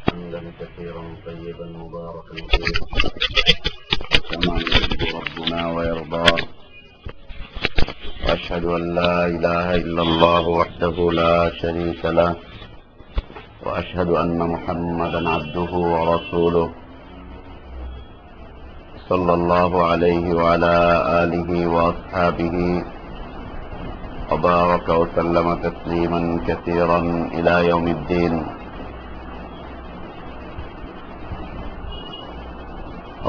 حمدا كثيرا طيبا مباركا فيه كما يحب ربنا ويرضى. وأشهد أن لا إله إلا الله وحده لا شريك له، وأشهد أن محمدا عبده ورسوله صلى الله عليه وعلى آله وأصحابه وبارك وسلم تسليما كثيرا إلى يوم الدين.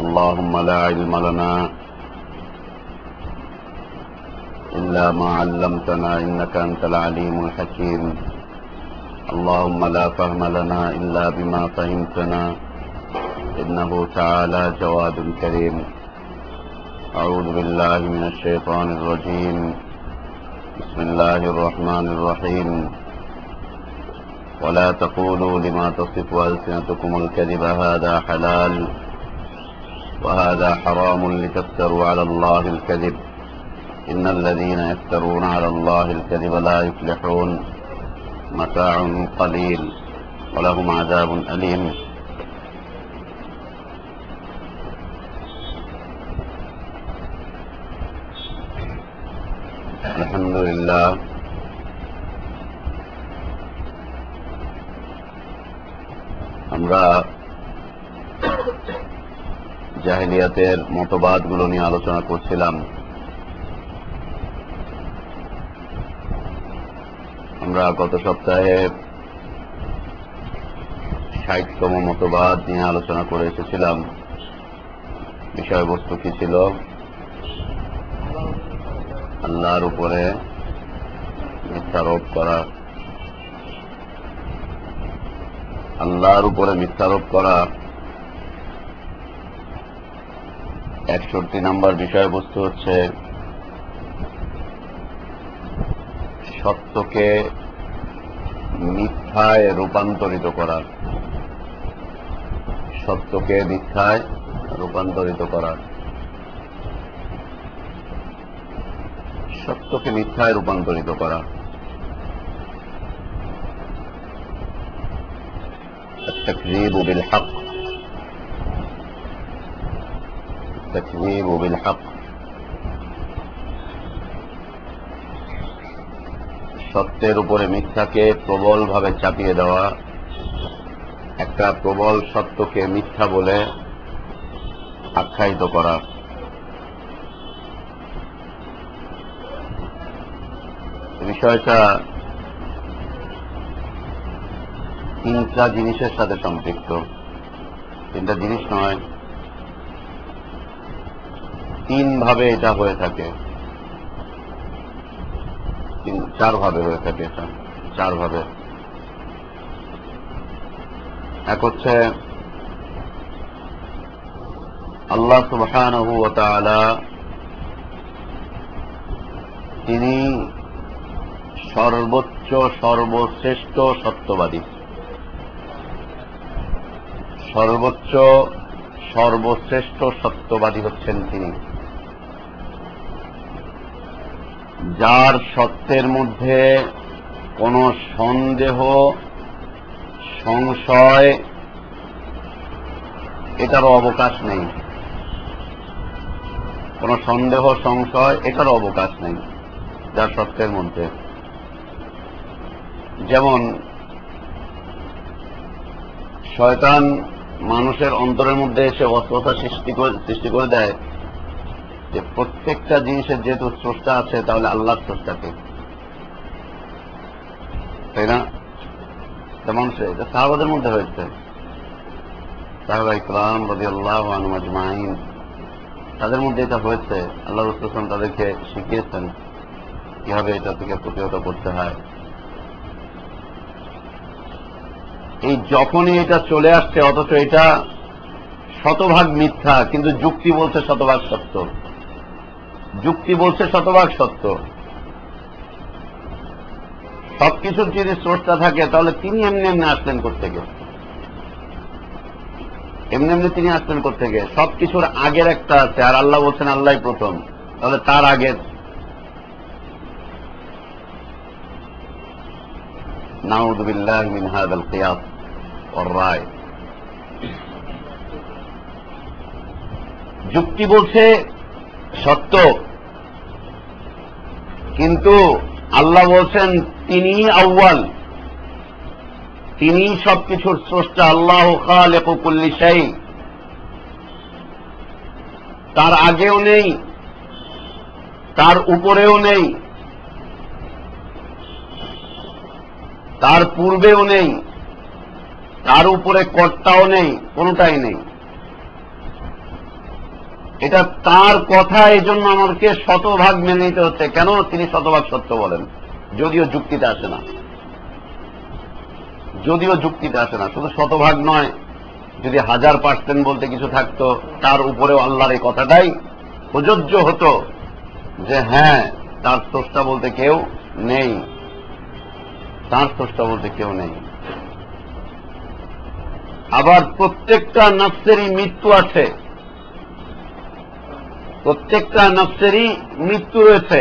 اللهم لا علم لنا إلا ما علمتنا إنك أنت العليم الحكيم. اللهم لا فهم لنا إلا بما فهمتنا إنه تعالى جواد كريم. أعوذ بالله من الشيطان الرجيم. بسم الله الرحمن الرحيم. ولا تقولوا لما تصف ألسنتكم الكذب هذا حلال وهذا حرام لتفتروا على الله الكذب إن الذين يفترون على الله الكذب لا يفلحون. متاع قليل ولهم عذاب أليم. الحمد لله আমরা জাহেলিয়াতের মতবাদগুলো নিয়ে আলোচনা করছিলাম। আমরা গত সপ্তাহে ৬০তম মতবাদ নিয়ে আলোচনা করে এসেছিলাম। বিষয়বস্তু কি ছিল? আল্লাহর উপরে মিথ্যারোপ করা। আল্লাহর উপরে মিথ্যারোপ করা ৬১ নম্বর বিষয়বস্তু হচ্ছে সত্যকে মিথ্যায় রূপান্তরিত করা। সত্যকে মিথ্যায় রূপান্তরিত করা। সত্যকে মিথ্যায় রূপান্তরিত করা। التكذيب بالحق. التكذيب بالحق. সত্যের উপরে মিথ্যাকে প্রবলভাবে চাপিয়ে দেওয়া। একটা প্রবল সত্যকে মিথ্যা বলে আখ্যায়িত করা। বিষয়টা তিনটা জিনিসের সাথে সম্পৃক্ত। তিনটা জিনিস নয়, তিন ভাবে এটা হয়ে থাকে। চার ভাবে হয়ে থাকে এটা। চার ভাবে। এক হচ্ছে আল্লাহ সুবহানাহু ওয়া তাআলা তিনি সর্বোচ্চ সর্বশ্রেষ্ঠ সত্যবাদী। সর্বোচ্চ সর্বশ্রেষ্ঠ সত্যবাদী হচ্ছেন তিনি, যার সত্যের মধ্যে কোনো সন্দেহ সংশয় এটারও অবকাশ নেই। কোনো সন্দেহ সংশয় এটারও অবকাশ নেই যার সত্যের মধ্যে। যেমন শয়তান মানুষের অন্তরের মধ্যে এসে অস্থিরতা সৃষ্টি করে দেয় যে প্রত্যেকটা জিনিসের যেহেতু স্রষ্টা আছে তাহলে আল্লাহর স্রষ্টাকে, তাই না? যেমন এটা সাহাবাদের মধ্যে হয়েছে। সাহাবা ইকরাম রাদিয়াল্লাহু আনহুম আজমাইন, তাদের মধ্যে এটা হয়েছে। আল্লাহ রাসূল সাল্লাল্লাহু আলাইহি ওয়াসাল্লাম তাদেরকে শিখিয়েছেন কিভাবে এটা থেকে প্রতিহত করতে হয়। এই যখনই এটা চলে আসছে, অথচ এটা শতভাগ মিথ্যা, কিন্তু যুক্তি বলছে শতভাগ সত্য। যুক্তি বলছে শতভাগ সত্য। সবকিছুর যদি স্রষ্টা থাকে তাহলে তিনি এমনি এমনি আসলেন কোত্থেকে? এমনি এমনি তিনি আসলেন কোত্থেকে? সবকিছুর আগের একটা আছে, আর আল্লাহ বলছেন আল্লাহই প্রথম। তাহলে তার আগের নাউযু বিল্লাহি মিন হাযাল কিয়াস ওয়ার রায়। যুক্তি বলছে সত্য, কিন্তু আল্লাহ বলছেন তিনি আউয়াল, তিনি সবকিছুর স্রষ্টা। আল্লাহ খালিকু কুল্লি শাই, তার আগেও নেই, তার উপরেও নেই, তার পূর্বেও নেই, তার উপরে কর্তাও নেই, কোনটাই নেই। এটা তার কথা, এই জন্য আমাকে শতভাগ মেনে নিতে হচ্ছে। কেন? তিনি শতভাগ সত্য বলেন, যদিও যুক্তিতে আসে না, যদিও যুক্তিতে আসে না। শুধু শতভাগ নয়, যদি 1000% বলতে কিছু থাকতো, তার উপরেও আল্লাহর এই কথাটাই প্রযোজ্য হতো যে হ্যাঁ, তার স্রষ্টা বলতে কেউ নেই, তার স্রষ্টা বলতে কেউ নেই। আবার প্রত্যেকটা নফসেরই মৃত্যু আছে, প্রত্যেকটা নফসেরই মৃত্যু রয়েছে,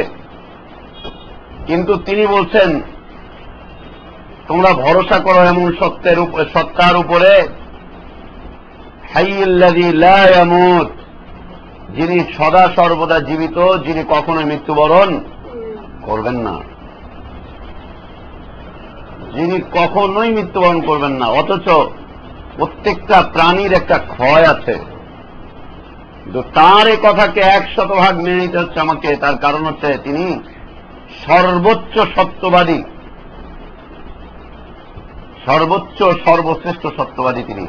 কিন্তু তিনি বলছেন তোমরা ভরসা করো এমন সত্তার উপরে, হাইয়ুল্লাযী লা ইয়ামুত, যিনি সদা সর্বদা জীবিত, যিনি কখনোই মৃত্যুবরণ করবেন না, যিনি কখনোই মৃত্যুবরণ করবেন না। অথচ প্রত্যেকটা প্রাণীর একটা ক্ষয় আছে, কিন্তু তার এই কথাকে 100% মেনে নিতে হচ্ছে আমাকে। তার কারণ হচ্ছে তিনি সর্বোচ্চ সত্যবাদী, সর্বোচ্চ সর্বশ্রেষ্ঠ সত্যবাদী তিনি।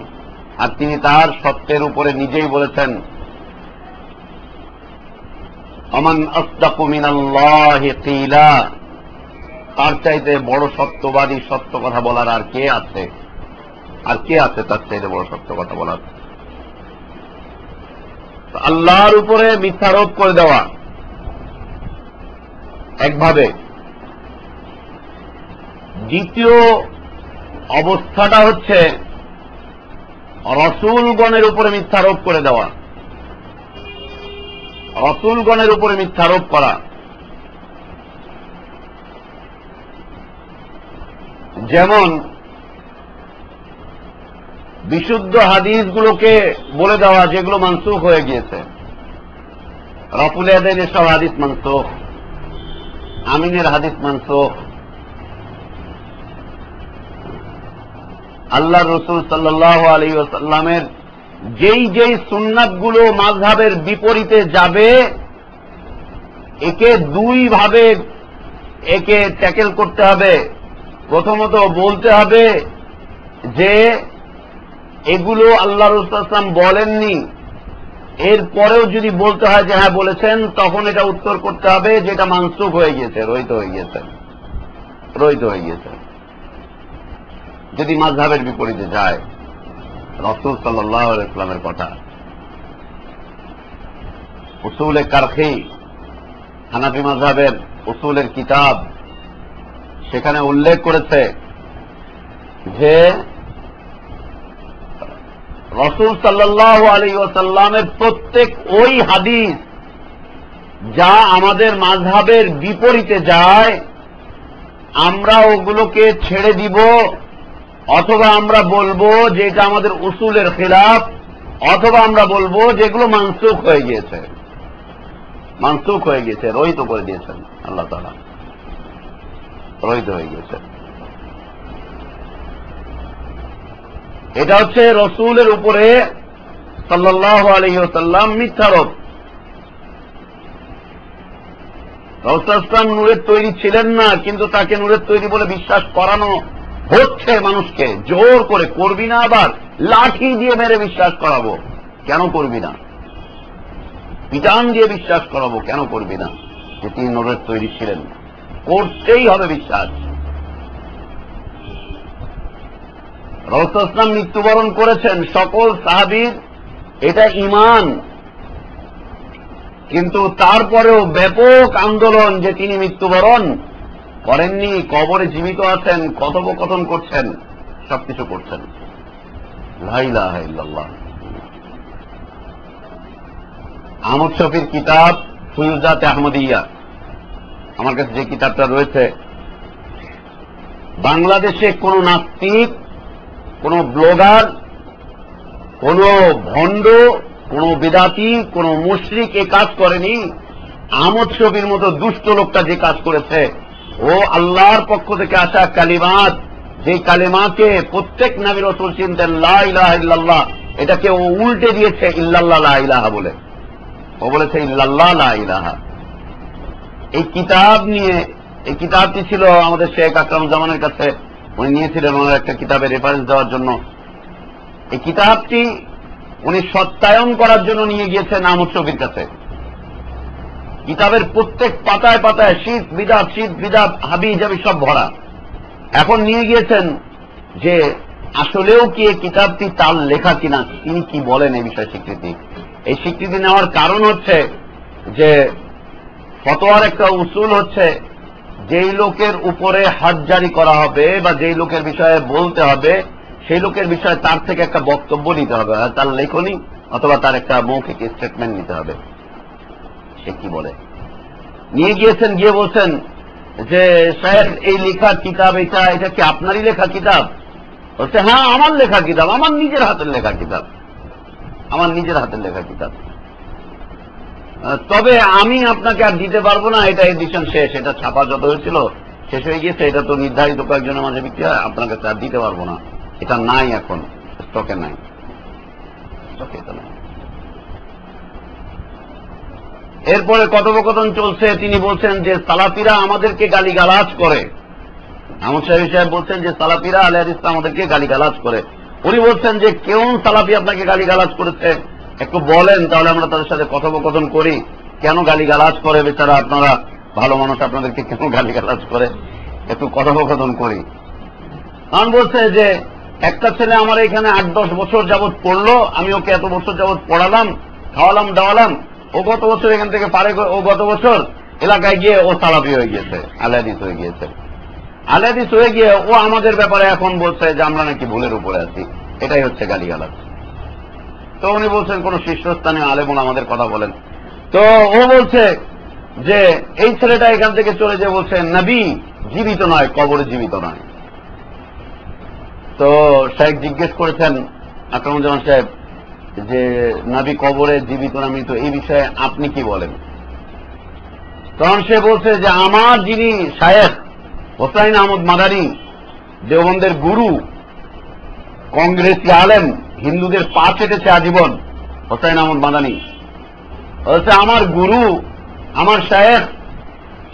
আর তিনি তার সত্যের উপরে নিজেই বলেছেন, আমান আসদাকু মিনাল্লাহি কিলা, তার চাইতে বড় সত্যবাদী, সত্য কথা বলার আর কে আছে? আর কে আছে তার চাইতে বড় সত্য কথা বলার? আল্লাহর উপরে মিথ্যারোপ করে দেওয়া একভাবে, দ্বিতীয় অবস্থাটা হচ্ছে রাসূলগণের উপরে মিথ্যারোপ করে দেওয়া, রাসূলগণের উপরে মিথ্যারোপ করা। যেমন বিশুদ্ধ হাদিসগুলোকে বলে দেওয়া যেগুলো মানসুখ হয়ে গিয়েছে, রাফুল ইয়াদাইনের সব হাদিস মানসুখ, আমিনের হাদিস মানসুখ, আল্লাহ রসুল সাল্লাল্লাহু আলাইহি ওয়াসাল্লামের যেই যেই সুন্নাতগুলো মাযহাবের বিপরীতে যাবে, একে দুই ভাবে একে ট্যাকেল করতে হবে। প্রথমত বলতে হবে যে এগুলো আল্লাহ রাসূল সাল্লাল্লাহু আলাইহি ওয়াসাল্লাম বলেননি, এরপরেও যদি বলতে হয় যে হ্যাঁ বলেছেন, তখন এটা উত্তর করতে হবে যেটা মানসুখ হয়ে গিয়েছে, রহিত হয়ে গিয়েছে, রহিত হয়ে গিয়েছে। যদি মাযহাবের বিপরীতে যায় রাসূল সাল্লাল্লাহু আলাইহি ওয়াসাল্লামের কথা। উসুলে কারখি, হানাফি মাযহাবের উসুলের কিতাব, সেখানে উল্লেখ করেছে যে রাসূল সাল্লাল্লাহু আলাইহি ওয়াসাল্লামের প্রত্যেক ওই হাদিস যা আমাদের মাযহাবের বিপরীতে যায়, আমরা ওগুলোকে ছেড়ে দিব, অথবা আমরা বলবো যে এটা আমাদের উসুলের খিলাফ, অথবা আমরা বলবো যেগুলো মানসুখ হয়ে গিয়েছে, মানসুখ হয়ে গিয়েছে, রহিত করে দিয়েছেন আল্লাহ তাআলা, রহিত হয়ে গিয়েছে। এটা হচ্ছে রসুলের উপরে সাল্লাল্লাহু আলাইহি ওয়াসাল্লাম মিথ্যারোপ। রাসূল সাল্লাল্লাহু আলাইহি ওয়াসাল্লাম নূরের তৈরি ছিলেন না, কিন্তু তাকে নূরের তৈরি বলে বিশ্বাস করানো হচ্ছে মানুষকে জোর করে। করবি না, আবার লাঠি দিয়ে মেরে বিশ্বাস করাবো, কেন করবি না? পিটান দিয়ে বিশ্বাস করাবো, কেন করবি না? যে তিনি নূরের তৈরি ছিলেন, করতেই হবে বিশ্বাস। রাসূল সাল্লাল্লাহু আলাইহি ওয়াসাল্লাম মৃত্যুবরণ করেছেন, সকল সাহাবীর এটা ঈমান, কিন্তু তারপরেও ব্যাপক আন্দোলন যে তিনি মৃত্যুবরণ করেননি, কবরে জীবিত আছেন, কথোপকথন করছেন, সবকিছু করছেন। লা ইলাহা ইল্লাল্লাহ। আহমদ শফির কিতাব ফুয়ুজাত আহমদিয়া, আমার কাছে যে কিতাবটা রয়েছে, বাংলাদেশে কোন নাস্তিক, কোন ব্লগার, কোন ভণ্ড, কোন বিদাতি, কোন মুশরিক এ কাজ করেনি। আহমদ শফির মতো দুষ্ট লোকটা যে কাজ করেছে, ও আল্লাহর পক্ষ থেকে আসা কালিমাত, যে কালিমাকে প্রত্যেক নবী রাসূল চিনতেন, লা ইলাহা ইল্লাল্লাহ, এটাকে ও উল্টে দিয়েছে ইল্লাল্লাহ লা ইলাহা বলে। ও বলেছে ইল্লাল্লাহ লা ইলাহা। এই কিতাব নিয়ে, এই কিতাবটি ছিল আমাদের শেখ আকরামুজ্জামানের কাছে, উনি নিয়েছিলেন ওনার একটা কিতাবের রেফারেন্স দেওয়ার জন্য। এই কিতাবটি উনি সত্যায়ন করার জন্য নিয়ে গিয়েছেন আহমদ শফির কাছে। কিতাবের প্রত্যেক পাতায় পাতায় শীত বিদাত হাবি জাবি সব ভরা। এখন নিয়ে গিয়েছেন যে আসলেও কি এই কিতাবটি তার লেখা কিনা, তিনি কি বলেন এই বিষয়ে স্বীকৃতি। এই স্বীকৃতি নেওয়ার কারণ হচ্ছে যে ফতোয়ার একটা উসুল হচ্ছে, যেই লোকের উপরে হাত জারি করা হবে বা যেই লোকের বিষয়ে বলতে হবে, সেই লোকের বিষয়ে তার থেকে একটা বক্তব্য নিতে হবে, তার লেখনী অথবা তার একটা মৌখিক স্টেটমেন্ট নিতে হবে। সে কি বলে নিয়ে গিয়েছেন, গিয়ে বলছেন যে সাহেব এই লেখা কিতাব, এটা কি আপনারই লেখা কিতাব? বলছে হ্যাঁ আমার লেখা কিতাব, আমার নিজের হাতের লেখা কিতাব, আমার নিজের হাতের লেখা কিতাব। তবে আমি আপনাকে আর দিতে পারবো না, এটা এডিশন শেষ, এটা ছাপা যত হয়েছিল শেষ হয়ে গিয়েছে, এটা তো নির্ধারিত কয়েকজনের মাঝে বিক্রি হয়, আপনাকে আর দিতে পারবো না, এটা নাই, এখন স্টকে নাই, স্টকে এটা নাই। এরপরে কথোপকথন চলছে, তিনি বলছেন যে সালাফিরা আমাদেরকে গালিগালাজ করে। আহমদ সাহেব বলছেন যে সালাফিরা আলে হাদিস আমাদেরকে গালিগালাজ করে। উনি বলছেন যে কেউ সালাফি আপনাকে গালিগালাজ করেছে, একটু বলেন, তাহলে আমরা তাদের সাথে কথোপকথন করি, কেন গালিগালাজ করে, বেচারা আপনারা ভালো মানুষ, আপনাদেরকে কেন গালিগালাজ করে, একটু কথোপকথন করি। কারণ বলছে যে একটা ছেলে আমার এখানে 8-10 বছর যাবৎ পড়লো, আমি ওকে এত বছর যাবৎ পড়ালাম, খাওয়ালাম দাওয়ালাম, ও গত বছর এখান থেকে পারে, ও গত বছর এলাকায় গিয়ে ও সালাফি হয়ে গিয়েছে, আলে হাদিস হয়ে গিয়েছে। আলে হাদিস হয়ে গিয়ে ও আমাদের ব্যাপারে এখন বলছে যে আমরা নাকি ভুলের উপরে আছি, এটাই হচ্ছে গালিগালাজ। তো উনি বলছেন কোন শীর্ষস্থানীয় আলেম আমাদের কথা বলেন। তো ও বলছে যে এই ছেলেটা এখান থেকে চলে যে বলছে নবী জীবিত নয়, কবরে জীবিত নয়। তো শেখ জিজ্ঞেস করেছেন আকরামুজ্জামান সাহেব যে নবী কবরে জীবিত না মৃত, এই বিষয়ে আপনি কি বলেন? তখন সে বলছে যে আমার যিনি শায়েখ হোসাইন আহমদ মাদানী, দেওবন্দের গুরু, কংগ্রেসি আলেম, হিন্দুদের পা চেটেছে আজীবন, হোসাইন আহমদ মাদানী বলছে আমার গুরু, আমার শায়েখ,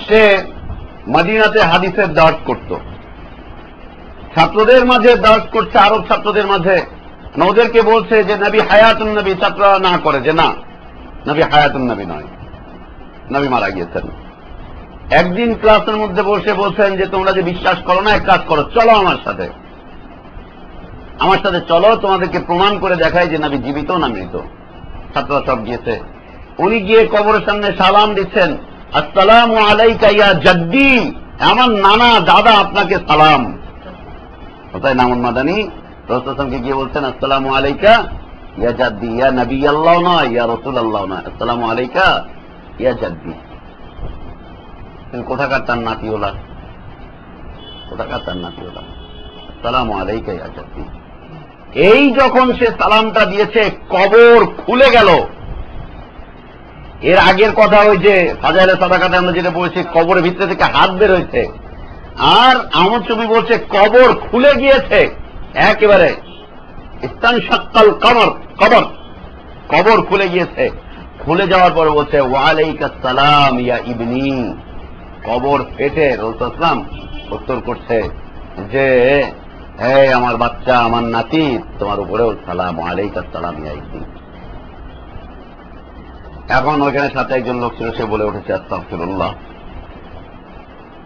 সে মদিনাতে হাদিসের দাওয়াত করত, ছাত্রদের মাঝে দাওয়াত করছে, আরব ছাত্রদের মাঝে। ওদেরকে বলছে যে নবী হায়াতুন নবী, ছাত্ররা না করে যে না, নবী হায়াতুন নবী নয়, নবী মারা গিয়েছেন। একদিন ক্লাসের মধ্যে বসে বলছেন যে তোমরা যে বিশ্বাস করো না, এক কাজ করো, চলো আমার সাথে, আমার সাথে চলো, তোমাদেরকে প্রমাণ করে দেখায় যে নবী জীবিত না মৃত। ছাত্ররা সব গিয়েছে। উনি গিয়ে কবরের সামনে সালাম দিচ্ছেন, আসসালামু আলাইকা ইয়া জাদ্দি, আমার নানা দাদা আপনাকে সালাম। হোসাইন আহমদ মাদানী রাসূলকে গিয়ে বলছেন আসসালামু আলাইকা ইয়া জাদ্দি, ইয়া নবী আল্লাহ নয়, ইয়া রাসূল আল্লাহ নয়, আসসালামু আলাইকা ইয়া জাদ্দি। কোথাকার তার নাতি ওলা, কোথাকার তার নাতি ওলা, আসসালামু আলাইকা ইয়া জাদ্দি। এই যখন সে সালামটা দিয়েছে, কবর খুলে গেল। এর আগের কথা ওই যে ফাজাইলে সাদাকাতে আমরা যেটা বলেছি, কবরের ভিতরে থেকে হাত বের হয়েছে, আর আহমদ শফি বলছে কবর খুলে গিয়েছে একেবারে, ইস্তানশাক্কাল কবর, কবর খুলে গিয়েছে। খুলে যাওয়ার পরে বলছে ওয়ালাইকা সালাম ইয়া ইবনি, কবর ফেটে রাসূল সাল্লাল্লাহু আলাইহি ওয়াসাল্লাম উত্তর করছে যে হে আমার বাচ্চা, আমার নাতি, তোমার উপরেও সালাম, আলাইকা সালাম ইয়া ইবনি। এখন ওইখানে সাথে একজন লোক ছিল, সে বলে উঠেছে আস্তাগফিরুল্লাহ।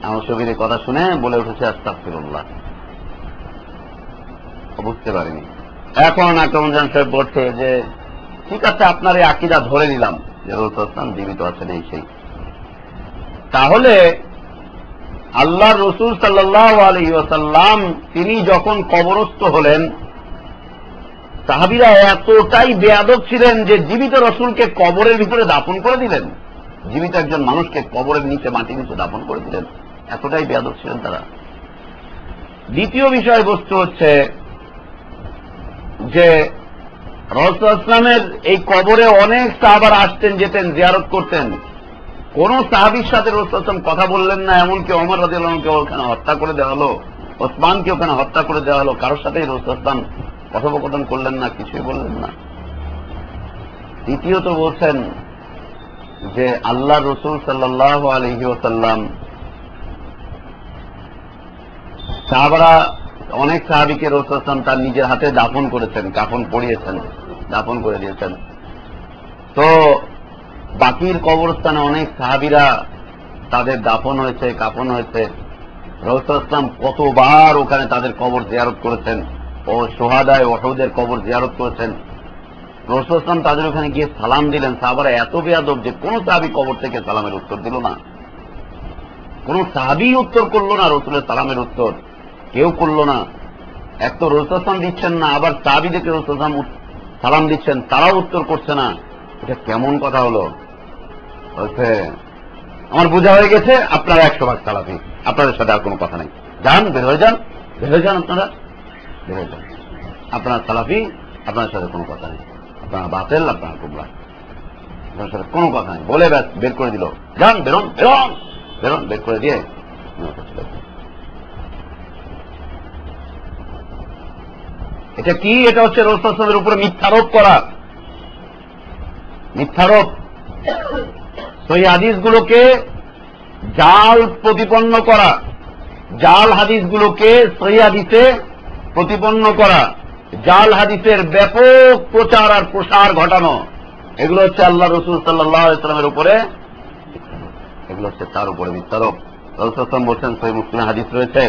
আমার শফির কথা শুনে বলে উঠেছে আস্তাগফিরুল্লাহ, বুঝতে পারিনি। এখন আকরামুজ্জামান সাহেব বলছে যে ঠিক আছে, আপনার এই আকীদা ধরে নিলাম যে রাসূল সাল্লাল্লাহু আলাইহি ওয়াসাল্লাম জীবিত আছেন, এই সেই। তাহলে আল্লাহ রসুল সাল্লাল্লাহু আলাইহি ওয়াসাল্লাম তিনি যখন কবরস্থ হলেন, সাহাবীরা এতটাই বেয়াদব ছিলেন যে জীবিত রসুলকে কবরের ভিতরে দাফন করে দিলেন, জীবিত একজন মানুষকে কবরের নিচে, মাটির নিচে দাফন করে দিলেন, এতটাই বেয়াদব ছিলেন তারা। দ্বিতীয় বিষয়বস্তু হচ্ছে যে রাসূলুল্লাহ সাল্লাল্লাহু আলাইহি ওয়াসাল্লামের এই কবরে অনেক সাহাবারা আসতেন, যেতেন, জিয়ারত করতেন। কোন সাহাবীর সাথে রাসূলুল্লাহ সাল্লাল্লাহু আলাইহি ওয়াসাল্লাম কথা বললেন না, এমনকি ওমর রাদিয়াল্লাহু আনহুকে ওখানে হত্যা করে দেওয়া হলো, ওসমানকে ওখানে হত্যা করে দেওয়া হলো, কারোর সাথেই রাসূলুল্লাহ সাল্লাল্লাহু আলাইহি ওয়াসাল্লাম কথোপকথন করলেন না, কিছুই বললেন না। দ্বিতীয়ত বলছেন যে আল্লাহ রাসূল সাল্লাল্লাহু আলাইহি ওয়াসাল্লাম সাহাবারা অনেক সাহাবীকে রাসূল সাল্লাল্লাহু আলাইহি ওয়াসাল্লাম তার নিজের হাতে দাফন করেছেন, কাফন পরিয়েছেন, দাফন করে দিয়েছেন। তো বাকির কবরস্থানে অনেক সাহাবীরা তাদের দাফন হয়েছে, কাফন হয়েছে। রাসূল সাল্লাল্লাহু আলাইহি ওয়াসাল্লাম কতবার ওখানে তাদের কবর জিয়ারত করেছেন, ও শুহাদায়ে উহুদের কবর জিয়ারত করেছেন। রাসূল সাল্লাল্লাহু আলাইহি ওয়াসাল্লাম তাদের ওখানে গিয়ে সালাম দিলেন। সাহাবারা এত বেয়াদব যে কোন সাহাবী কবর থেকে সালামের উত্তর দিল না, কোন সাহাবী উত্তর করলো না, রাসূলের সালামের উত্তর কেউ করলো না। এক তো রাসূল সাল্লাল্লাহু আলাইহি ওয়াসাল্লাম দিচ্ছেন না, আবার সাহাবীদেরকে রাসূল সাল্লাল্লাহু আলাইহি ওয়াসাল্লাম সালাম দিচ্ছেন, তারাও উত্তর করছে না। এটা কেমন কথা হলো? বলছে আমার বোঝা হয়ে গেছে আপনারা 100% সালাফি, আপনাদের সাথে আর কোনো কথা নেই, যান, বের হয়ে যান, বের হয়ে যান, আপনারা বের হয়ে যান, আপনারা সালাফি, আপনাদের সাথে কোনো কথা নেই, আপনারা বাতিল, আপনারা গুমরাহ, আপনাদের সাথে কোনো কথা নেই বলে ব্যাস বের করে দিল। যান, বেরোন, বেরোন, বেরোন, বের করে দিয়ে এটা কি? এটা হচ্ছে রাসূল সাল্লাল্লাহু আলাইহি ওয়াসাল্লামের উপরে মিথ্যারোপ করা, মিথ্যারোপ। সহিহ হাদিসগুলোকে জাল প্রতিপন্ন করা, জাল হাদিসগুলোকে সহিহ হাদিসে প্রতিপন্ন করা, জাল হাদিসের ব্যাপক প্রচার আর প্রসার ঘটানো, এগুলো হচ্ছে আল্লাহ রাসূল সাল্লাল্লাহু আলাইহি ওয়াসাল্লামের উপরে, এগুলো হচ্ছে তার উপরে মিথ্যারোপ। রাসূল সাল্লাল্লাহু আলাইহি ওয়াসাল্লাম বলছেন, সহিহ মুসলিমে হাদিস রয়েছে,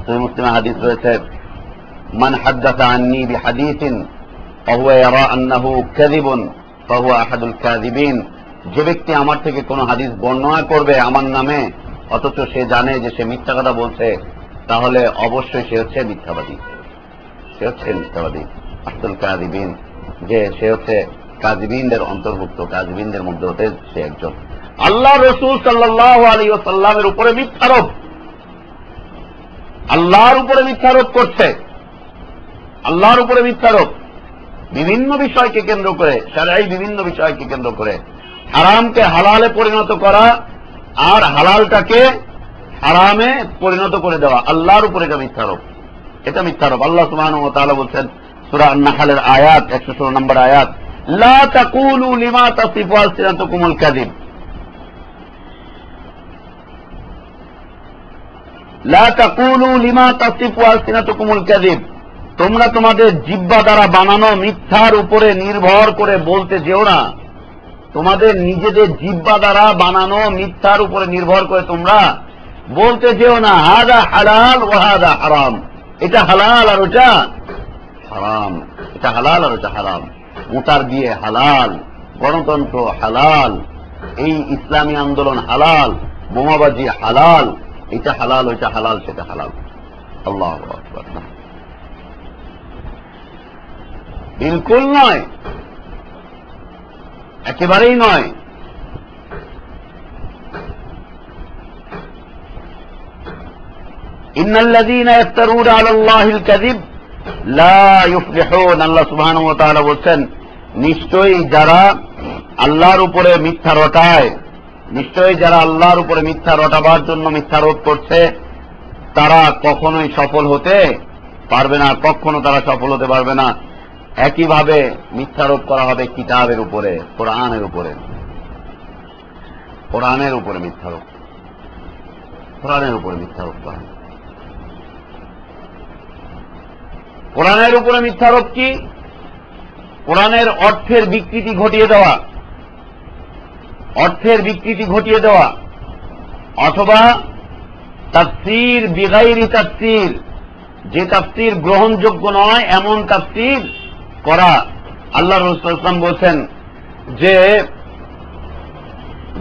সহিহ মুসলিমে হাদিস রয়েছে, মান হাদাসা আন্নী বিহাদিসিন ফাহুয়া ইয়ারা আন্নাহু কাযিবুন ফাহুয়া আহাদুল কাযিবিন। যে ব্যক্তি আমার থেকে কোনো হাদিস বর্ণনা করবে আমার নামে, অথচ সে জানে যে সে মিথ্যা কথা বলছে, তাহলে অবশ্যই সে হচ্ছে মিথ্যাবাদী, সে হচ্ছে মিথ্যাবাদী, আহাদুল কাযিবিন, যে সে হচ্ছে কাযিবিনদের অন্তর্ভুক্ত, কাযিবিনদের মধ্যে হতে সে একজন। আল্লাহ রাসূল সাল্লাল্লাহু আলাইহি ওয়াসাল্লামের উপরে মিথ্যারোপ, আল্লাহর উপরে মিথ্যারোপ করছে, আল্লাহর উপরে মিথ্যারোপ বিভিন্ন বিষয়কে কেন্দ্র করে, শরঈ বিভিন্ন বিষয়কে কেন্দ্র করে, হারামকে হালালে পরিণত করা আর হালালটাকে হারামে পরিণত করে দেওয়া, আল্লাহর উপরে এটা মিথ্যারোপ, এটা মিথ্যারোপ। আল্লাহ সুবহানাহু ওয়া তাআলা বলছেন সূরা আন-নাহলের আয়াত 116 নম্বর আয়াত, লা তাকুলু লিমা তাসিফু আলসিনাতুকুমুল কাযিব, লা তাকুলু লিমা তাসিফু আলসিনাতুকুমুল কাযিব, তোমরা তোমাদের জিহ্বা দ্বারা বানানো মিথ্যার উপরে নির্ভর করে বলতে যেও না, তোমাদের নিজেদের জিহ্বা দ্বারা বানানো মিথ্যার উপরে নির্ভর করে তোমরা বলতে যেও না, হাদা হালাল ওয়া হাদা হারাম, এটা হালাল আর ওটা হারাম, এটা হালাল আর ওটা হারাম, মোটার বিয়ে হালাল, গণতন্ত্র হালাল, এই ইসলামী আন্দোলন হালাল, বোমাবাজি হালাল, এটা হালাল, ওইটা হালাল, সেটা হালাল। আল্লাহু আকবার। বিলকুল নয়, একেবারেই নয়। ইন্নাল্লাযীনা ইফতারুনা আলাল্লাহিল কাযিব লা ইফলিহুন, আল্লাহ সুবহানাহু ওয়া তাআলা বলেন, নিশ্চয়ই যারা আল্লাহর উপরে মিথ্যা রটায়, নিশ্চয়ই যারা আল্লাহর উপরে মিথ্যা রটাবার জন্য মিথ্যারোপ করছে, তারা কখনোই সফল হতে পারবে না, কখনো তারা সফল হতে পারবে না। একইভাবে মিথ্যারোপ করা হবে কিতাবের উপরে, কোরআনের উপরে, কোরআনের উপরে মিথ্যারোপ, কোরআনের উপরে মিথ্যারোপ করা। কোরআনের উপরে মিথ্যারোপ কি? কোরআনের অর্থের বিকৃতি ঘটিয়ে দেওয়া, অর্থের বিকৃতি ঘটিয়ে দেওয়া, অথবা তাফসীর বিগাইরি তাফসীর, যে তাফসীর গ্রহণযোগ্য নয় এমন তাফসীর করা। আল্লাহ রাসূল সাল্লাল্লাহু আলাইহি ওয়াসাল্লাম বলছেন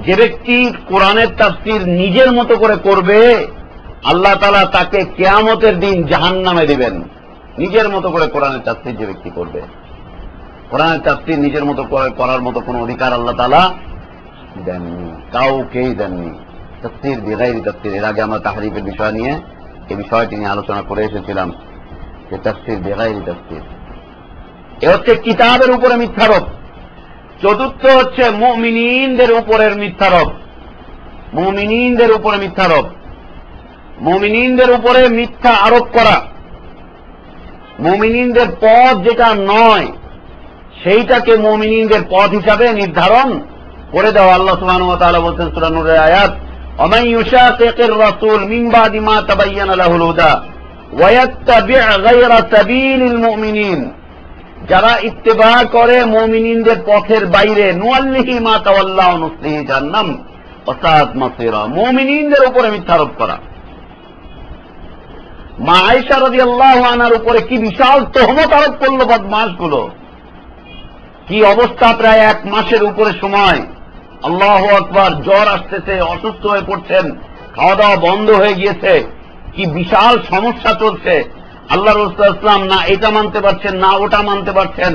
যে ব্যক্তি কোরআনের তাফসীর নিজের মতো করে করবে, আল্লাহ তাআলা তাকে কিয়ামতের দিন জাহান্নামে দিবেন। নিজের মতো করে কোরআনের তাফসীর যে ব্যক্তি করবে, কোরআনের তাফসীর নিজের মতো করে করার মতো কোন অধিকার আল্লাহ তাআলা দেননি, কাউকেই দেননি। তাফসীর বিগাইরি তাফসীর, এর আগে আমরা তাহরিফের বিষয় নিয়ে এই বিষয়টি নিয়ে আলোচনা করে এসেছিলাম যে তাফসীর বিগাইরি তাফসীর, এ হচ্ছে কিতাবের উপরে মিথ্যারোপ। চতুর্থ হচ্ছে মুমিনিনদের উপরের মিথ্যারোপ। মুমিনিনদের উপরে মিথ্যারোপ, মুমিনিনদের উপরে মিথ্যা আরোপ করা, মুমিনিনদের পথ যেটা নয় সেইটাকে মুমিনিনদের পথ হিসাবে নির্ধারণ করে দেওয়া। আল্লাহ সুবহানাহু ওয়া তাআলা বলছেন সূরা নূরের আয়াত, ওয়া মান ইউশাকিকির রাসূল মিন বাদি মা তাবায়্যানা লাহুল হুদা ওয়া ইয়াত্তাবি' গায়রা সাবিলিল মুমিনিন, যারা ইত্তেবা করে মুমিনিনদের পথের বাইরে, নুআল্লিহি মা তাওয়াল্লা ওয়া নুসলিহি জাহান্নাম ওয়া সাআত মাসীরা, মুমিনিনদের উপরে মিথ্যারোপ করা। মা আয়েশা রাদিয়াল্লাহু আনহার উপরে কি বিশাল তহমত আরোপ করল বদমাশগুলো। কি অবস্থা, প্রায় 1 মাসের উপরে সময়, আল্লাহু আকবার, জ্বর আসতেছে, অসুস্থ হয়ে পড়ছেন, খাওয়া দাওয়া বন্ধ হয়ে গিয়েছে, কি বিশাল সমস্যা চলছে। আল্লাহ রাসূল সাল্লাল্লাহু আলাইহি ওয়াসাল্লাম না এটা মানতে পারছেন না ওটা মানতে পারছেন।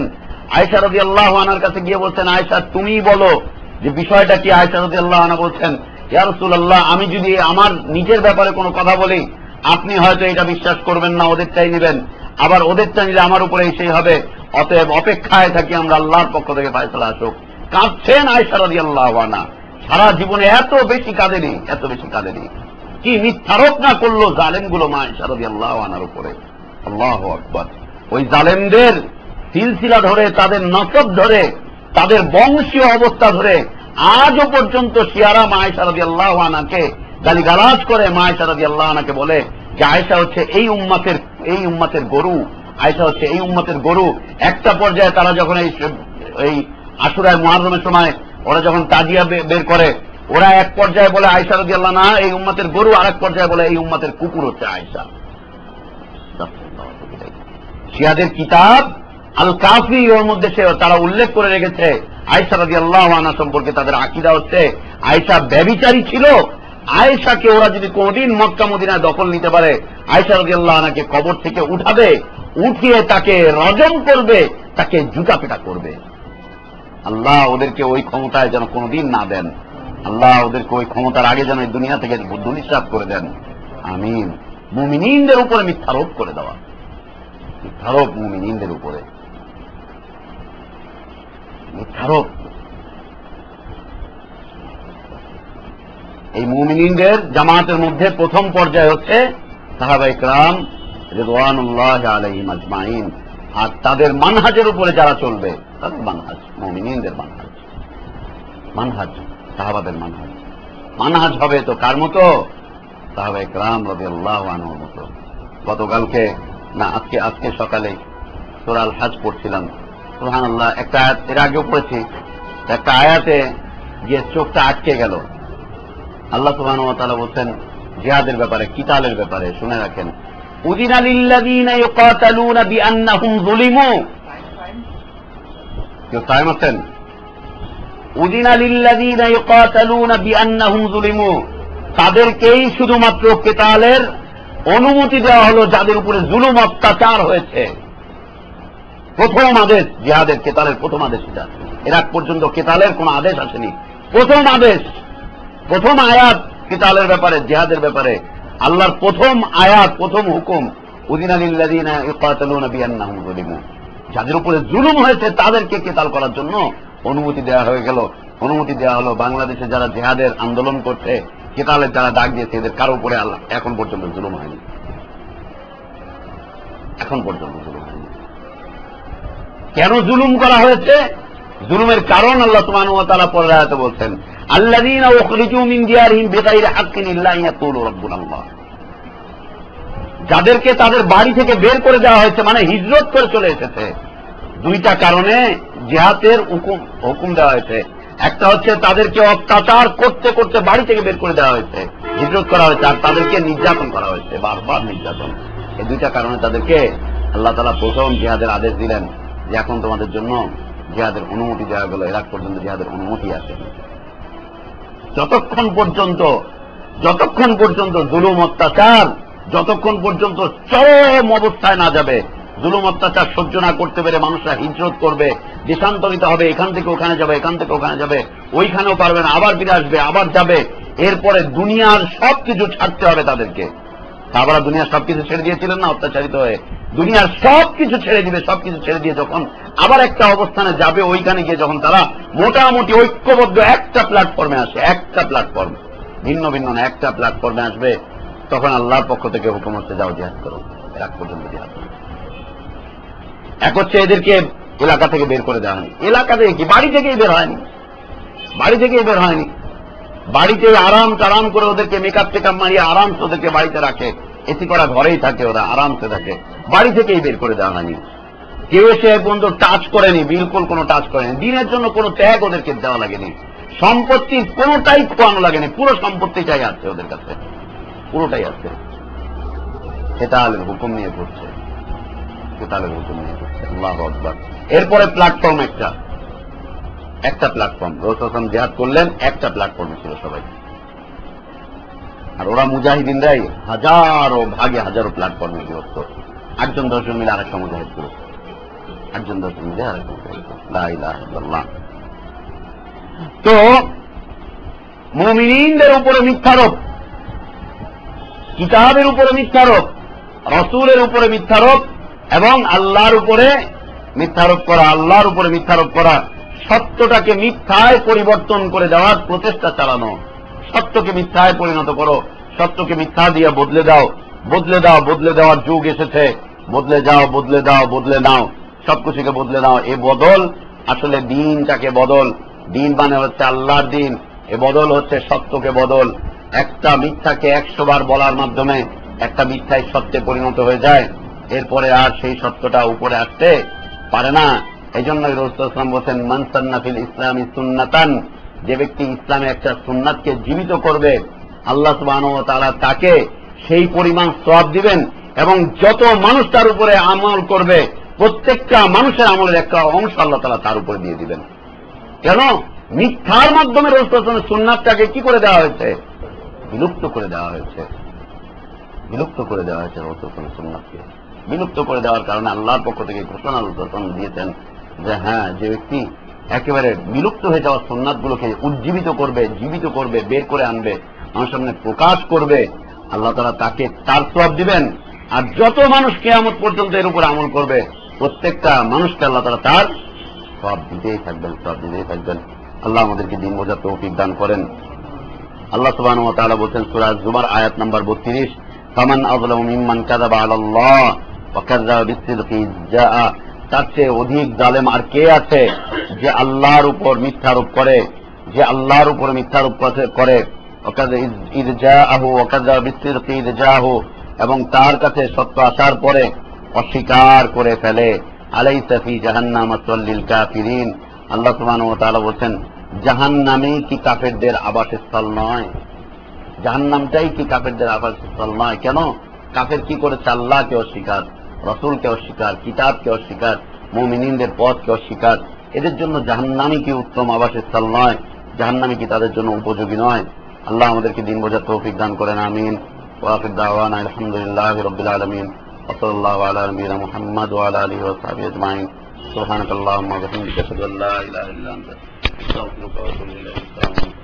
আয়েশা রাদিয়াল্লাহু আনহার কাছে গিয়ে বলছেন, আয়েশা তুমিই বলো যে বিষয়টা কি। আয়েশা রাদিয়াল্লাহু আনহা বলছেন, ইয়া রাসূলুল্লাহ, আমি যদি আমার নিজের ব্যাপারে কোনো কথা বলি আপনি হয়তো এটা বিশ্বাস করবেন না, ওদেরটাই নেবেন, আবার ওদেরটা নিলে আমার উপরে সেই হবে, অতএব অপেক্ষায় থাকি আমরা আল্লাহর পক্ষ থেকে ফয়সালা আসুক। কাঁদছেন আয়েশা রাদিয়াল্লাহু আনহা, সারা জীবনে এত বেশি কাঁদেনি, এত বেশি কাঁদেনি। কি মিথ্যারোপ না করলো জালেমগুলো মা আয়েশা রাদিয়াল্লাহু আনহার উপরে। আল্লাহু আকবার। ওই জালেমদের সিলসিলা ধরে, তাদের নসব ধরে, তাদের বংশীয় অবস্থা ধরে আজও পর্যন্ত শিয়ারা মা আয়েশা রাদিয়াল্লাহু আনহাকে গালিগালাজ করে। মা আয়েশা রাদিয়াল্লাহু আনহাকে বলে যে আয়েশা হচ্ছে এই উম্মতের গরু, আয়েশা হচ্ছে এই উম্মতের গরু। একটা পর্যায়ে তারা যখন এই আশুরায় মুহররমের সময় ওরা যখন তাজিয়া বের করে, ওরা এক পর্যায়ে বলে আয়েশা রাদিয়াল্লাহু আনহা এই উম্মতের গরু, আরেক পর্যায়ে বলে এই উম্মতের কুকুর হচ্ছে আয়েশা। শিয়াদের কিতাব আল কাফি, ওর মধ্যে তারা উল্লেখ করে রেখেছে আয়েশা রাদিয়াল্লাহু আনহা সম্পর্কে তাদের আকীদা হচ্ছে আয়েশা ব্যভিচারী ছিল। আয়েশাকে ওরা যদি কোনদিন মক্কা মদিনায় দখল নিতে পারে, আয়েশা রাদিয়াল্লাহু আনহাকে কবর থেকে উঠাবে, উঠিয়ে তাকে রজম করবে, তাকে জুতা পেটা করবে। আল্লাহ ওদেরকে ওই ক্ষমতায় যেন কোনদিন না দেন। আল্লাহ ওদেরকে ওই ক্ষমতার আগে যেন এই দুনিয়া থেকে ধূলিসাৎ করে দেন। আমিন। মুমিনিনদের উপরে মিথ্যারোপ করে দেওয়া, মিথ্যারোপ মুমিনিনদের উপরে, মিথ্যারোপ। এই মুমিনিনদের জামাতের মধ্যে প্রথম পর্যায়ে হচ্ছে সাহাবায়ে কেরাম রিদওয়ানুল্লাহি আলাইহিম আজমাইন, আর তাদের মানহাজের উপরে যারা চলবে তাদের মানহাজ, মুমিনিনদের মানহাজ, মানহাজ সাহাবাদের মানহাজ। মানহাজ হবে তো কার মতো? সাহাবায়ে কেরাম রাদিয়াল্লাহু আনহুর মতো। গতকালকে না আজকে সকালে সূরা আল হজ পড়ছিলাম, সুবহানাল্লাহ, একটা আয়াত এর আগেও পড়েছি, একটা আয়াতে গিয়ে চোখটা আটকে গেল। আল্লাহ সুবহানাহু ওয়া তাআলা বলছেন জিহাদের ব্যাপারে, কিতালের ব্যাপারে, শুনে রাখেন, উযিনা লিল্লাযীনা ইউকাতালুনা বিআন্নাহুম যুলিমু। কেউ টাইম আছেন? উযিনা লিল্লাযীনা ইউকাতালুনা বিআন্নাহুম যুলিমু, তাদেরকেই শুধুমাত্র কিতালের অনুমতি দেওয়া হলো যাদের উপরে জুলুম অত্যাচার হয়েছে। প্রথম আদেশ জিহাদের, কেতালের প্রথম আদেশ এটা। এর আগ পর্যন্ত কেতালের কোন আদেশ আসেনি। প্রথম আদেশ, প্রথম আয়াত কিতালের ব্যাপারে, জিহাদের ব্যাপারে, আল্লাহর প্রথম আয়াত, প্রথম হুকুম, উযিনা লিল্লাযীনা ইউকাতালুনা বিআন্নাহুম যুলিমু, যাদের উপরে জুলুম হয়েছে তাদেরকে কিতাল করার জন্য অনুমতি দেওয়া হয়ে গেল। অনুমতি দেওয়া হলো। বাংলাদেশে যারা জিহাদের আন্দোলন করছে, কিতালের যারা ডাক দিয়েছে, এদের কারো উপরে আল্লাহ এখন পর্যন্ত জুলুম হয়নি, এখন পর্যন্ত জুলুম হয়নি। কেন জুলুম করা হয়েছে? জুলুমের কারণ আল্লাহ সুবহানাহু ওয়া তাআলা পরের আয়াতে বলছেন, আল্লাযীনা উখরিজু মিন দিয়ারিহিম বিগাইরি হাক্কিন ইল্লা আন ইয়াকুলু রাব্বুনাল্লাহ, যাদেরকে তাদের বাড়ি থেকে বের করে দেওয়া হয়েছে, মানে হিজরত করে চলে এসেছে। দুইটা কারণে জিহাদের হুকুম দেওয়া হয়েছে। একটা হচ্ছে তাদেরকে অত্যাচার করতে করতে বাড়ি থেকে বের করে দেওয়া হয়েছে, হিজরত করা হয়েছে, আর তাদেরকে নির্যাতন করা হয়েছে, বারবার নির্যাতন। এই দুইটা কারণে তাদেরকে আল্লাহ তাআলা প্রথম জিহাদের আদেশ দিলেন যে এখন তোমাদের জন্য জিহাদের অনুমতি দেওয়া গেল। এর আগ পর্যন্ত জিহাদের অনুমতি আসে। যতক্ষণ পর্যন্ত জুলুম অত্যাচার, যতক্ষণ পর্যন্ত চরম অবস্থায় না যাবে, জুলুম অত্যাচার সহ্য না করতে পেরে মানুষরা হিজরত করবে, দেশান্তরিত হবে, এখান থেকে ওখানে যাবে, এখান থেকে ওখানে যাবে, ওইখানেও পারবে না, আবার ফিরে আসবে, আবার যাবে, এরপরে দুনিয়ার সবকিছু ছাড়তে হবে তাদেরকে। সাহাবারা দুনিয়ার সবকিছু ছেড়ে দিয়েছিলেন না অত্যাচারিত হয়ে? দুনিয়ার সবকিছু ছেড়ে দিবে, সবকিছু ছেড়ে দিয়ে যখন আবার একটা অবস্থানে যাবে, ওইখানে গিয়ে যখন তারা মোটামুটি ঐক্যবদ্ধ একটা প্ল্যাটফর্মে আসে, একটা প্ল্যাটফর্ম, ভিন্ন ভিন্ন না, একটা প্ল্যাটফর্মে আসবে, তখন আল্লাহর পক্ষ থেকে হুকুম হচ্ছে যাও জিহাদ করো, এক পর্যন্ত জিহাদ করো। এক হচ্ছে এদেরকে এলাকা থেকে বের করে দেওয়া হয়নি। এলাকা থেকে কি, বাড়ি থেকেই বের হয়নি, বাড়ি থেকেই বের হয়নি। বাড়িতে আরাম টারাম করে ওদেরকে মেকআপ টেকআপ মারিয়ে আরামসে ওদেরকে বাড়িতে রাখে, এসি করা ঘরেই থাকে, ওরা আরামসে থাকে, বাড়ি থেকেই বের করে দেওয়া হয়নি। কেউ সে পর্যন্ত টাচ করেনি, বিলকুল কোনো টাচ করেনি। দিনের জন্য কোনো ত্যাগ ওদেরকে দেওয়া লাগেনি, সম্পত্তির কোনোটাই খোয়ানো লাগেনি, পুরো সম্পত্তিটাই আছে ওদের কাছে, পুরোটাই আছে। কেতালের হুকুম নিয়ে করছে, কেতালের হুকুম নিয়ে করছে। আল্লাহু আকবার। এরপরে প্ল্যাটফর্ম একটা প্ল্যাটফর্ম, রাসূল জিহাদ করলেন, একটা প্ল্যাটফর্মে ছিল সবাই। আর ওরা মুজাহিদিনরাই হাজারো ভাগে হাজারো প্ল্যাটফর্মে বিভক্ত। 8 জন 10 জন মিলে আরেকটা মুজাহিদ করেছে, 8 জন 10 জন মিলে আরেকটা মুজাহিদ। লা ইলাহা ইল্লাল্লাহ। তো মুমিনদের উপরে মিথ্যারোপ, কিতাবের উপরে মিথ্যারোপ, রাসূলের উপরে মিথ্যারোপ এবং আল্লাহর উপরে মিথ্যারোপ করা, আল্লাহর উপরে মিথ্যারোপ করা, সত্যটাকে মিথ্যায় পরিবর্তন করে দেওয়ার প্রচেষ্টা চালানো। সত্যকে মিথ্যায় পরিণত করো, সত্যকে মিথ্যা দিয়ে বদলে দাও, বদলে দাও, বদলে দেওয়ার যুগ এসেছে। বদলে যাও, বদলে দাও, বদলে নাও, সবকিছুকে বদলে নাও। এ বদল আসলে দিনটাকে বদল, দিন মানে হচ্ছে আল্লাহর দিন, এ বদল হচ্ছে সত্যকে বদল। একটা মিথ্যাকে 100 বার বলার মাধ্যমে একটা মিথ্যায় সত্যে পরিণত হয়ে যায়, এরপরে আর সেই সত্যটা উপরে আসতে পারে না। এই জন্যই রাসূল সাল্লাল্লাহু আলাইহি ওয়াসাল্লাম বলেন, মান সান্না ফিল ইসলামি সুন্নাতান, যে ব্যক্তি ইসলামে একটা সুন্নাতকে জীবিত করবে, আল্লাহ সুবহানাহু ওয়া তাআলা তাকে সেই পরিমাণ সওয়াব দিবেন, এবং যত মানুষ তার উপরে আমল করবে, প্রত্যেকটা মানুষের আমলের একটা অংশ আল্লাহ তাআলা তার উপরে দিয়ে দিবেন। কেন? মিথ্যার মাধ্যমে রাসূল সাল্লাল্লাহু আলাইহি ওয়াসাল্লামের সুন্নাতটাকে কি করে দেওয়া হয়েছে? বিলুপ্ত করে দেওয়া হয়েছে, বিলুপ্ত করে দেওয়া হয়েছে। রাসূল সাল্লাল্লাহু আলাইহি ওয়াসাল্লামের সুন্নাতকে বিলুপ্ত করে দেওয়ার কারণে আল্লাহর পক্ষ থেকে ঘোষণা রাসূল সাল্লাল্লাহু আলাইহি ওয়াসাল্লাম দিয়েছেন যে হ্যাঁ, যে ব্যক্তি একেবারে বিলুপ্ত হয়ে যাওয়া সুন্নাতগুলোকে উজ্জীবিত করবে, জীবিত করবে, বের করে আনবে, আমার সামনে প্রকাশ করবে, আল্লাহ তাআলা তাকে তার সওয়াব দিবেন। আর যত মানুষ কিয়ামত পর্যন্ত এর উপর আমল করবে, প্রত্যেকটা মানুষকে আল্লাহ তাআলা তার সওয়াব দিতেই থাকবেন, সওয়াব দিতেই থাকবেন। আল্লাহ আমাদেরকে দিন বোঝার তৌফিক দান করেন। আল্লাহ সুবহানাহু ওয়া তাআলা বলেন সূরা জুমার আয়াত নাম্বার 32, ফামান আযলামু মিম্মান কাযাবা আলাল্লাহ ওয়া কাযাবা বিসসিদকি জাআ, তার চেয়ে অধিক জালেম আর কে আছে যে আল্লাহর উপর মিথ্যারোপ করে, যে আল্লাহর উপর মিথ্যারোপ করে, এবং তার কাছে সত্য আসার পরে অস্বীকার করে ফেলে। আলাইসা ফি জাহান্নাম মাসওয়াল লিল কাফিরিন, আল্লাহ সুবহানাহু ওয়া তাআলা বলেন জাহান্নামই কি কাফেরদের আবাসস্থল নয়? জাহান্নামটাই কি কাফেরদের আবাসস্থল নয়? কেন? কাফের কি করেছে? আল্লাহকে অস্বীকার, রাসূলকে অস্বীকার, কিতাবকে অস্বীকার, মুমিনদের পথকে অস্বীকার। এদের জন্য জাহান্নামই কি উত্তম আবাসস্থল নয়? জাহান্নামই কি তাদের জন্য উপযোগী নয়? আল্লাহ আমাদেরকে দিন বোঝার তৌফিক দান করেন, আমিন। ওয়া আখির দাওয়ানা আলহামদুলিল্লাহি রাব্বিল আলামিন ওয়া সাল্লাল্লাহু আলা নবিয়িনা মুহাম্মদ ওয়া আলা আলিহি ওয়া সাহবিহি আজমাইন। সুবহানাকাল্লাহুম্মা ওয়া বিহামদিকা আশহাদু আল্লা ইলাহা ইল্লা আনতা আস্তাগফিরুকা ওয়া আতুবু ইলাইক।